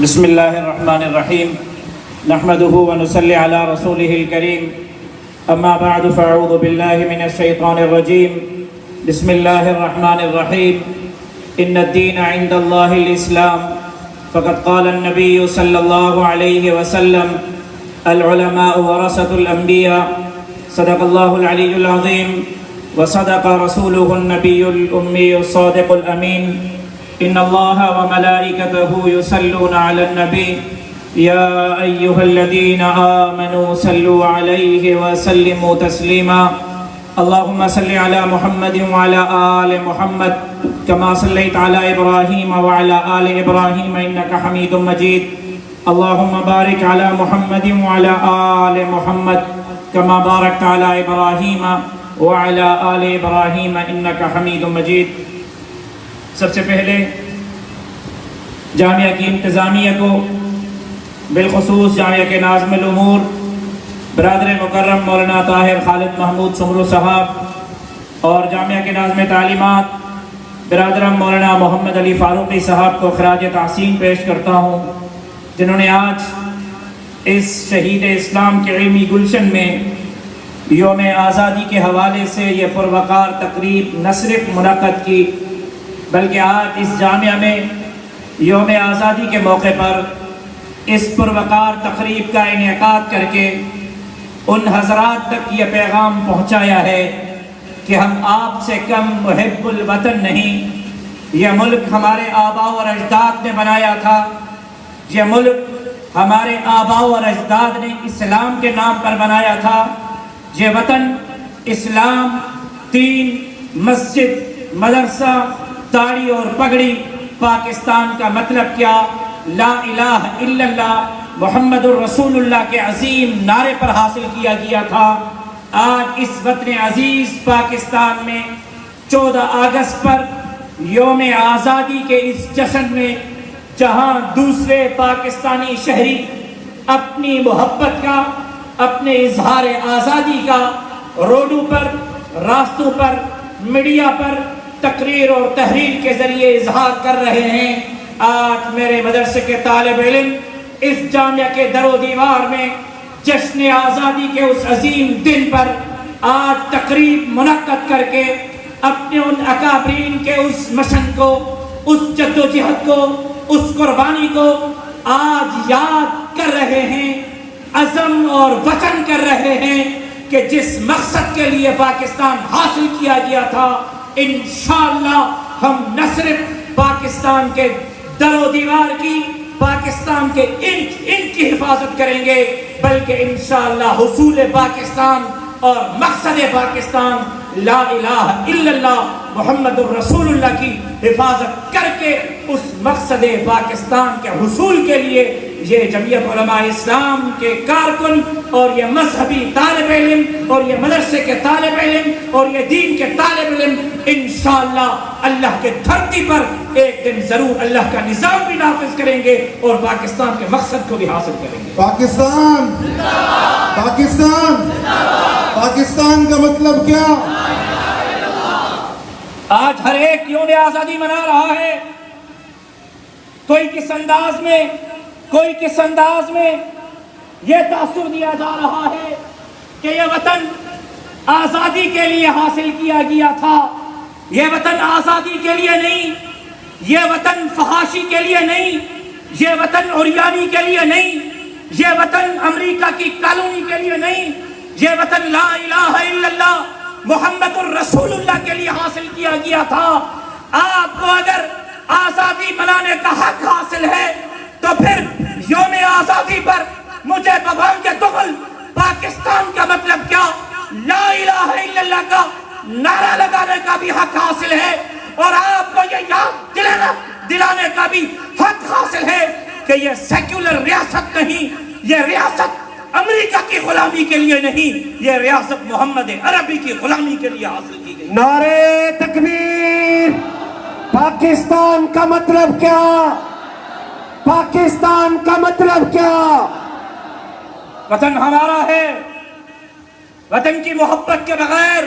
بسم اللہ الرحمن الرحیم نحمده ونصلی علی رسوله الکریم اما بعد فاعوذ باللہ من الشیطان الرجیم بسم اللہ الرحمن الرحیم ان الدین عند اللہ الاسلام فقد قال النبی صلی اللہ علیہ وسلم العلماء ورثة الانبیاء صدق اللہ العلی العظیم وصدق رسوله النبی الأمی الصادق الامین ان اللہ وملائکته یصلون علی النبی یا ایها الذین آمنوا صلوا علیہ وسلموا تسلیما اللہم صل علی محمد وعلی آل محمد کما صلیت علی ابراہیم وعلی آل ابراہیم انک حمید مجید اللہم بارک علی محمد وعلی آل محمد کما بارکت علی ابراہیم وعلی آل ابراہیم انک حمید مجید۔ سب سے پہلے جامعہ کی انتظامیہ کو، بالخصوص جامعہ کے ناظم الامور برادر مکرم مولانا طاہر خالد محمود سمرو صاحب اور جامعہ کے ناظم تعلیمات برادرم مولانا محمد علی فاروقی صاحب کو خراج تحسین پیش کرتا ہوں، جنہوں نے آج اس شہید اسلام کے علمی گلشن میں یوم آزادی کے حوالے سے یہ پروقار تقریب نہ صرف منعقد کی بلکہ آج اس جامعہ میں یوم آزادی کے موقع پر اس پروقار تقریب کا انعقاد کر کے ان حضرات تک یہ پیغام پہنچایا ہے کہ ہم آپ سے کم محب الوطن نہیں۔ یہ ملک ہمارے آباء اور اجداد نے بنایا تھا، یہ ملک ہمارے آباء اور اجداد نے اسلام کے نام پر بنایا تھا۔ یہ وطن اسلام، دین، مسجد، مدرسہ، داڑھی اور پگڑی، پاکستان کا مطلب کیا، لا الہ الا اللہ محمد الرسول اللہ کے عظیم نعرے پر حاصل کیا گیا تھا۔ آج اس وطن عزیز پاکستان میں 14 اگست پر یوم آزادی کے اس جشن میں جہاں دوسرے پاکستانی شہری اپنی محبت کا، اپنے اظہار آزادی کا روڈوں پر، راستوں پر، میڈیا پر تقریر اور تحریر کے ذریعے اظہار کر رہے ہیں، آج میرے مدرسے کے طالب علم اس جامعہ کے در و دیوار میں جشن آزادی کے اس عظیم دن پر آج تقریب منعقد کر کے اپنے ان اکابرین کے اس مشن کو، اس جد و جہد کو، اس قربانی کو آج یاد کر رہے ہیں، عزم اور وطن کر رہے ہیں کہ جس مقصد کے لیے پاکستان حاصل کیا گیا تھا، انشاءاللہ ہم نہ صرف پاکستان کے در و دیوار کی، پاکستان کے انچ کی حفاظت کریں گے بلکہ انشاءاللہ حصول پاکستان اور مقصد پاکستان لا الہ الا اللہ محمد الرسول اللہ کی حفاظت کر کے اس مقصد پاکستان کے حصول کے لیے یہ جمعیت علماء اسلام کے کارکن اور یہ مذہبی طالب علم اور یہ مدرسے کے طالب علم اور یہ دین کے طالب علم انشاءاللہ اللہ کے دھرتی پر ایک دن ضرور اللہ کا نظام بھی نافذ کریں گے اور پاکستان کے مقصد کو بھی حاصل کریں گے۔ پاکستان پاکستان پاکستان کا مطلب کیا؟ آج ہر ایک یوم آزادی منا رہا ہے، کوئی کس انداز میں یہ تاثر دیا جا رہا ہے کہ یہ وطن آزادی کے لیے حاصل کیا گیا تھا، یہ وطن آزادی کے لیے نہیں، یہ وطن فحاشی کے لیے نہیں، یہ وطن عریانی کے لیے نہیں، یہ وطن امریکہ کی کالونی کے لیے نہیں، یہ وطن لا الہ الا اللہ محمد الرسول اللہ کے لیے حاصل کیا گیا تھا۔ آپ کو اگر آزادی منانے کا حق حاصل ہے تو پھر یوم آزادی پر مجھے ببھنگ دغل پاکستان کا مطلب کیا، لا الہ الا اللہ کا نعرہ لگانے کا بھی حق حاصل ہے اور آپ کو یہ یاد دلانے کا بھی حق حاصل ہے کہ یہ سیکولر ریاست نہیں، یہ ریاست امریکہ کی غلامی کے لیے نہیں، یہ ریاست محمد عربی کی غلامی کے لیے حاصل کی گئی۔ نعرے تکبیر! پاکستان کا مطلب کیا؟ پاکستان کا مطلب کیا؟ وطن ہمارا ہے، وطن کی محبت کے بغیر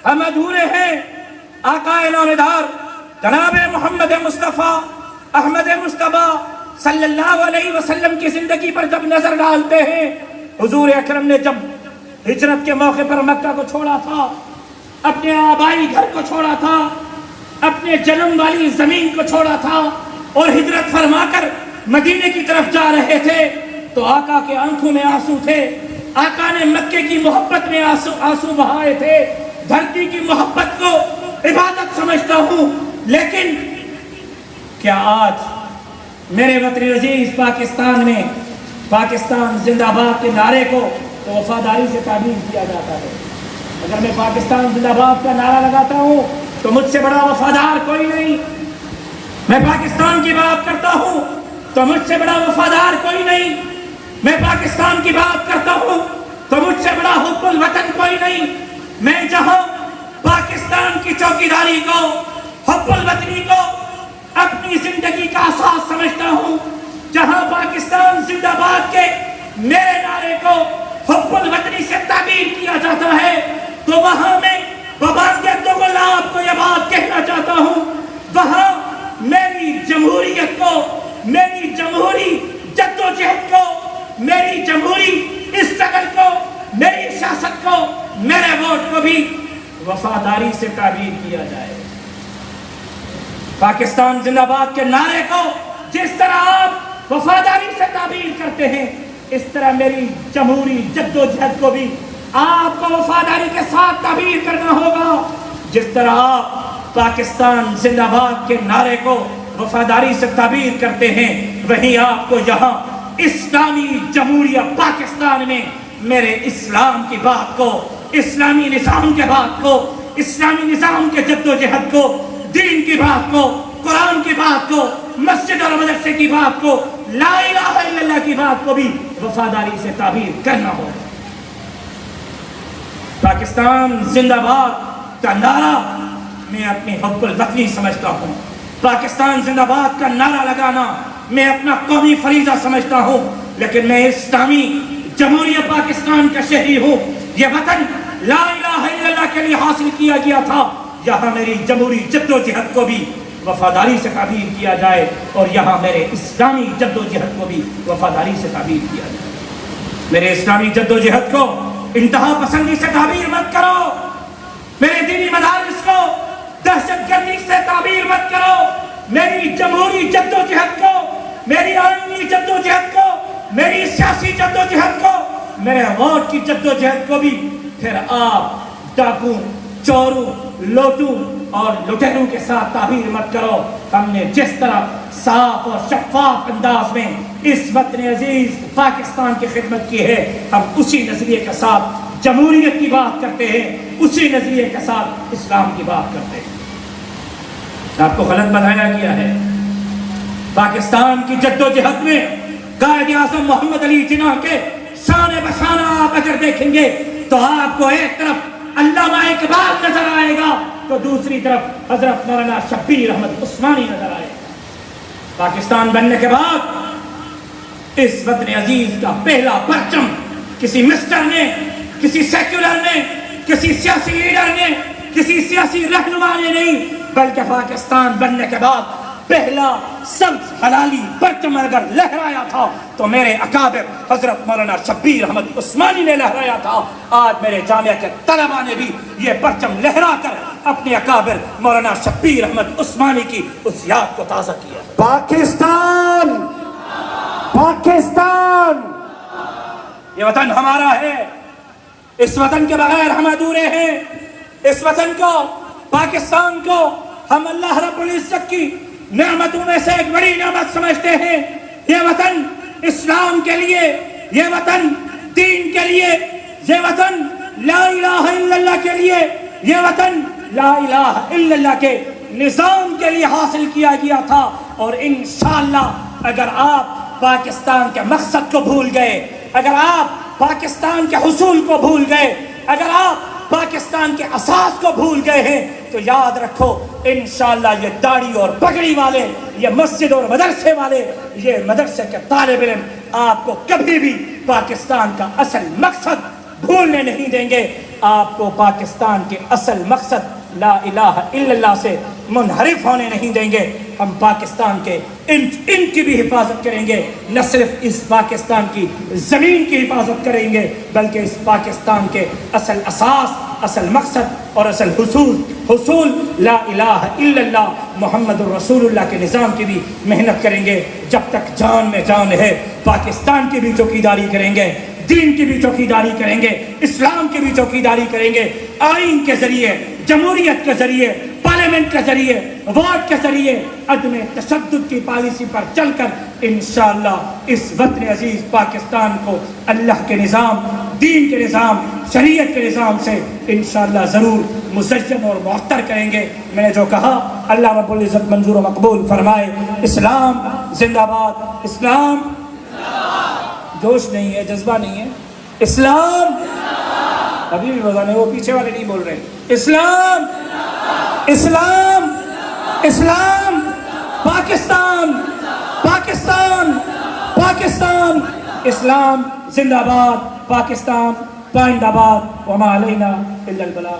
ہم ادھورے ہیں۔ آقا نامدار جناب محمد مصطفیٰ احمد مجتبیٰ صلی اللہ علیہ وسلم کی زندگی پر جب نظر ڈالتے ہیں، حضور اکرم نے جب ہجرت کے موقع پر مکہ کو چھوڑا تھا، اپنے آبائی گھر کو چھوڑا تھا، اپنے جنم والی زمین کو چھوڑا تھا اور ہجرت فرما کر مدینے کی طرف جا رہے تھے، تو آقا کے آنکھوں میں آنسو تھے۔ آقا نے مکے کی محبت میں آنسو بہائے تھے۔ دھرتی کی محبت کو عبادت سمجھتا ہوں، لیکن کیا آج میرے وطن عزیز پاکستان میں پاکستان زندہ باد کے نعرے کو تو وفاداری سے تعبیر کیا جاتا ہے؟ اگر میں پاکستان زندہ باد کا نعرہ لگاتا ہوں تو مجھ سے بڑا وفادار کوئی نہیں۔ میں پاکستان کی بات کرتا ہوں تو مجھ سے بڑا وفادار کوئی نہیں۔ میں پاکستان کی بات کرتا ہوں تو مجھ سے بڑا حب الوطن کوئی نہیں۔ میں جہاں پاکستان کی چوکیداری کو، حب الوطنی کو اپنی زندگی کا اساس سمجھتا ہوں، جہاں پاکستان زندہ باد کے میرے نعرے کو حب الوطنی سے تعبیر کیا جاتا ہے، تو وہاں میں ببانگیت دو گلاب کو یہ بات کہنا چاہتا ہوں، وہاں میری جمہوریت کو، میری جمہوری جد و جہد کو، میری جمہوری اسٹرگل کو، میری سیاست کو، میرے ووٹ کو بھی وفاداری سے تعبیر کیا جائے۔ پاکستان زندہ باد کے نعرے کو جس طرح آپ وفاداری سے تعبیر کرتے ہیں، اس طرح میری جمہوری جد و جہد کو بھی آپ کو وفاداری کے ساتھ تعبیر کرنا ہوگا۔ جس طرح آپ پاکستان زندہ باد کے نعرے کو وفاداری سے تعبیر کرتے ہیں، وہیں آپ کو یہاں اسلامی جمہوریہ پاکستان میں میرے اسلام کی بات کو، اسلامی نظام کے بات کو، اسلامی نظام کے جد و جہد کو، دین کی بات کو، قرآن کی بات کو، مسجد اور مدرسے کی بات کو، لا الہ الا اللہ کی بات کو بھی وفاداری سے تعبیر کرنا ہوگا۔ پاکستان زندہ باد کا نعرہ میں اپنی حب الوطنی سمجھتا ہوں۔ پاکستان زندہ باد کا نعرہ لگانا میں اپنا قومی فریضہ سمجھتا ہوں، لیکن میں اسلامی جمہوریہ پاکستان کا شہری ہوں۔ یہ وطن لا الہ الا اللہ کے لیے حاصل کیا گیا تھا، یہاں میری جمہوری جد و جہد کو بھی وفاداری سے تعبیر کیا جائے، اور یہاں میرے اسلامی جد و جہد کو بھی وفاداری سے تعبیر کیا جائے۔ میرے اسلامی جد و جہد کو انتہا پسندی سے تعبیر مت کرو، میرے دینی مدارس کو دہشت گردی سے تعبیر مت کرو، میری جمہوری جد و جہد کو، میری آئینی جد و جہد کو، میری سیاسی جد و جہد کو، میرے ووٹ کی جد و جہد کو بھی پھر آپ ڈاکو، چوروں، لوٹوں اور لٹیروں کے ساتھ تعبیر مت کرو۔ ہم نے جس طرح صاف اور شفاف انداز میں اس وطن عزیز پاکستان کی خدمت کی ہے، ہم اسی نظریے کے ساتھ جمہوریت کی بات کرتے ہیں، اسی نظریے کے ساتھ اسلام کی بات کرتے ہیں۔ آپ کو غلط بتایا گیا ہے۔ پاکستان کی جد و جہد میں قائد اعظم محمد علی جناح کے شان بشانہ آپ اگر دیکھیں گے تو آپ کو ایک طرف علامہ اقبال نظر آئے گا تو دوسری طرف حضرت مولانا شبیر احمد عثمانی نظر آئے گا۔ پاکستان بننے کے بعد اس وطن عزیز کا پہلا پرچم کسی مسٹر نے، کسی سیکولر نے، کسی سیاسی لیڈر نے، کسی سیاسی رہنما نے نہیں، بلکہ پاکستان بننے کے بعد پہلا سبز حلالی پرچم اگر لہرایا تھا تو میرے اکابر حضرت مولانا شبیر احمد عثمانی نے لہرایا تھا۔ آج میرے جامعہ کے طلباء نے بھی یہ پرچم لہرا کر اپنے اکابر مولانا شبیر احمد عثمانی کی اس یاد کو تازہ کیا۔ پاکستان، پاکستان، یہ وطن ہمارا ہے، اس وطن کے بغیر ہم ادھورے ہیں۔ اس وطن کو، پاکستان کو ہم اللہ رب العزت کی نعمتوں میں سے ایک بڑی نعمت سمجھتے ہیں۔ یہ وطن اسلام کے لیے، یہ وطن دین کے لیے، یہ وطن لا الہ الا اللہ کے لیے، یہ وطن لا الہ الا اللہ کے نظام کے لیے حاصل کیا گیا تھا۔ اور انشاءاللہ اگر آپ پاکستان کے مقصد کو بھول گئے، اگر آپ پاکستان کے حصول کو بھول گئے، اگر آپ پاکستان کے اساس کو بھول گئے ہیں تو یاد رکھو انشاءاللہ یہ داڑھی اور پگڑی والے، یہ مسجد اور مدرسے والے، یہ مدرسے کے طالب علم آپ کو کبھی بھی پاکستان کا اصل مقصد بھولنے نہیں دیں گے۔ آپ کو پاکستان کے اصل مقصد لا الہ الا اللہ سے منحرف ہونے نہیں دیں گے۔ ہم پاکستان کے ان کی بھی حفاظت کریں گے. نہ صرف اس پاکستان کی زمین کی حفاظت کریں گے بلکہ اس پاکستان کے اصل اساس، اصل مقصد اور اصل حصول لا الہ الا اللہ محمد الرسول اللہ کے نظام کی بھی محنت کریں گے. جب تک جان میں جان ہے پاکستان کی بھی چوکیداری کریں گے، دین کی بھی چوکیداری کریں گے، اسلام کی بھی چوکیداری کریں گے. آئین کے ذریعے، جمہوریت کے ذریعے، پارلیمنٹ کے ذریعے، ووٹ کے ذریعے عدم تشدد کی پالیسی پر چل کر انشاءاللہ اس وطن عزیز پاکستان کو اللہ کے نظام، دین کے نظام، شریعت کے نظام سے انشاءاللہ ضرور مزین اور معطر کریں گے. میں نے جو کہا اللہ رب العزت منظور و مقبول فرمائے. اسلام زندہ باد، اسلام جوش نہیں ہے، جذبہ نہیں ہے. اسلام ابھی بھی بتانے، وہ پیچھے والے نہیں بول رہے. اسلام اسلام اسلام، پاکستان پاکستان پاکستان، اسلام زندہ باد، پاکستان پائندہ باد، وما علینا الا البلاغ.